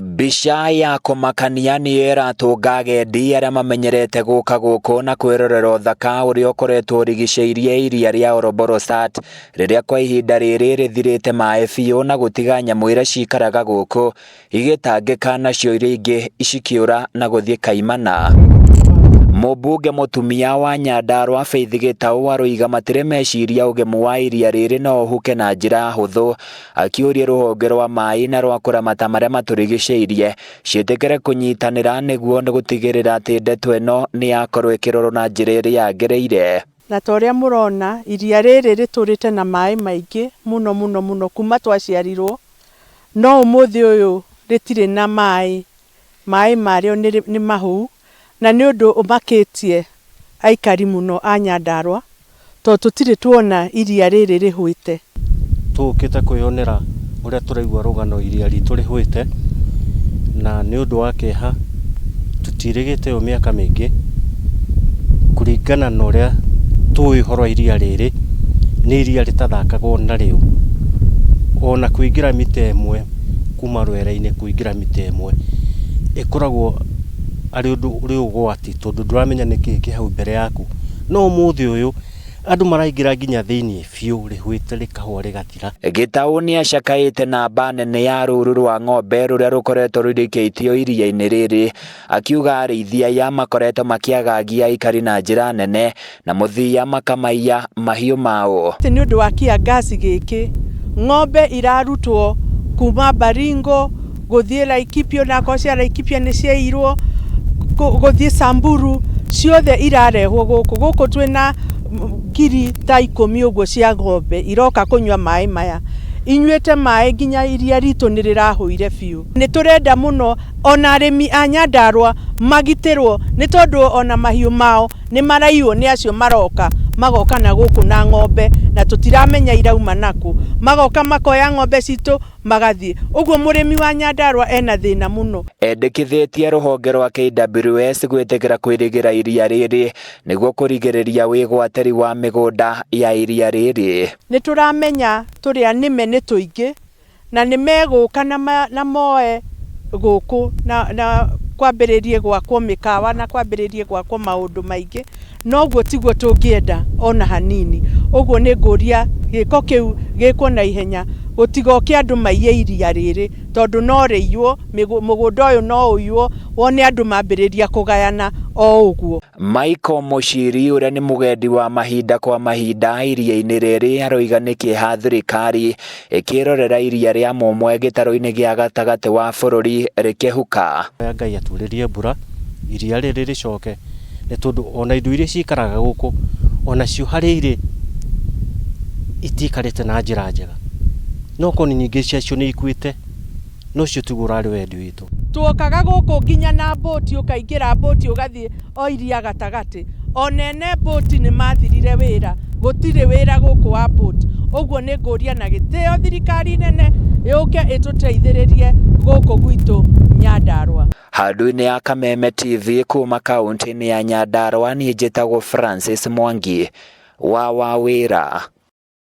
Mbica ya kũmakania nĩ ĩratũnga agendi arĩa mamenyerete gũka gũkũ na kwĩrorera ũthaka ũrĩa ũkoretwo ũrigicĩirie iria rĩa Oloborosat rĩrĩa kwa ihinda rĩrĩ rĩthirĩte maĩ biũ na gũtiga nyamũ iria cikaraga gũkũ igĩtangĩka nacio iria ingĩ cikĩũra na gũthiĩ kaimana. Mũmbunge mũtumia wa Nyandarua Faith Gitau aroiga matirĩ meciria ũgemu wa iria rĩrĩ no ũhuke na njĩra hũthũ, akĩũria rũhonge rwa maĩ na rwa kũramata marĩa matũrigicĩirie ciĩtĩkĩre kũnyitanĩra nĩguo gũtigĩrĩra atĩ ndeto ĩno nĩ yakorwo ĩkĩrorwo na njĩra ĩrĩa yagĩrĩire. Na ta ũrĩa mũrona iria rĩrĩ rĩtũrĩte na maĩ maingĩ mũno kuma twaciarirwo, no ũmũthĩ ũyũ rĩtirĩ na maĩ marĩo nĩ mahũu, na nĩ ũndũ ũmakĩtie aikari mũno a Nyandarua tondũ tũtirĩ tuona iria rĩrĩ rĩhũĩte. Tũkĩte kwĩyonera ũrĩa tũraigua rũgano iria ritũ rĩhũĩte, na nĩ ũndũ wa kĩeha tũtirĩgĩte yo mĩaka mĩingĩ kũringana na ũrĩa tũĩ ũhoro wa iria rĩrĩ, nĩ iria rĩtathakagwo narĩo ona kũingĩra mita ĩmwe kuma rwere-inĩ kũingĩra mita ĩmwe ĩkoragwo arĩ ũndũ ũrĩ ũgwati tondũ ndũramenya nĩkĩĩ kĩ hau mbere yaku, no ũmũthĩ ũyũ andũ maraingĩra nginya thĩiniĩ biũ rĩhũĩte rĩkahũa rĩgathira. Gitau nĩ acakaĩte namba nene ya rũũru rwa ng'ombe rũrĩa rũkoretwo rũrikĩtio iria-inĩ rĩrĩ, akiuga arĩithia ya makoretwo makĩagagia aikari na njĩra nene na mũthia makamaiya mahiũ mao. Nĩ ũndũ wa kiangaci gĩkĩ ng'ombe irarutwo kuma Baringo gũthiĩ Laikipia, na ko cia Laikipia nĩ ciairwo gũthiĩ Samburu, ciothe irarehwo gũkũ twĩna ngiri ta 10 ũguo cia ng'ombe iroka kũnyua maĩ maya, inyuĩte maĩ nginya iria ritũ nĩ rĩrahũire biũ. Nĩ tũrenda mũno ona arĩmi a Nyandarua magitĩrwo nĩ tondũ ona mahiũ mao nĩ maraiywo nĩ acio magoka na gũkũ na ng'ombe na tũtiramenya irauma naku, magoka makoya ng'ombe citũ magathiĩ. Ũguo mũrĩmi wa Nyandarua ena thĩna mũno. Endekithĩtie rũhonge rwa KWS gwĩtĩkĩra kwĩrĩgĩra iria rĩrĩ nĩguo kũrigĩrĩria wĩgwatĩri wa mĩgũnda ya iria rĩrĩ. Nĩ tũramenya tũrĩa nĩme nĩ tũingĩ na nĩ megũka na moe gũkũ na kwambĩrĩrie gwakwo mĩkawa na kwambĩrĩrie gwakwo maũndũ maingĩ, noguo tiguo tũngĩenda ona hanini. Ũguo nĩ ngũria gĩko kĩu gĩkwo na ihenya, gũtigoke andũ maiye iria rĩrĩ tondũ no rĩiywo, mũgũnda ũyũ no ũiywo wone andũ mambĩrĩria kũgayana o ũguo. Michael Muchiri ũrĩa nĩ mũgendi wa mahinda kwa mahinda iria-inĩ rĩrĩ aroiga nĩ kĩeha thirikari ĩkĩrorera iria rĩa Momwe gĩtaro-inĩ gĩa gatagatĩ wa bũrũri rĩkĩhuka. Ngai aturĩrie mbura iria rĩrĩ rĩcoke, nĩ tondũ ona indo iria cikaraga gũkũ onacio harĩa irĩ itikarĩte na njĩra njega, no koni nyingĩ ciacio nĩ ikuĩte, no cio tiguo ũrarĩ wendi witũ. Tuokaga gũkũ nginya na boti, ũkaingĩra boti ũgathiĩ o iria gatagatĩ, ona ene boti nĩ mathirire wĩra, gũtirĩ wĩra gũkũ wa boti. Ũguo nĩ ngũria na gĩtĩo thirikari nene yũke ĩtũteithĩrĩrie gũkũ gwitũ Nyandarua. Handũ-inĩ ya Kameme TV kuma kaunti-inĩ ya Nyandarua, niĩ njĩtagwo Francis Mwangi wa Wawĩra.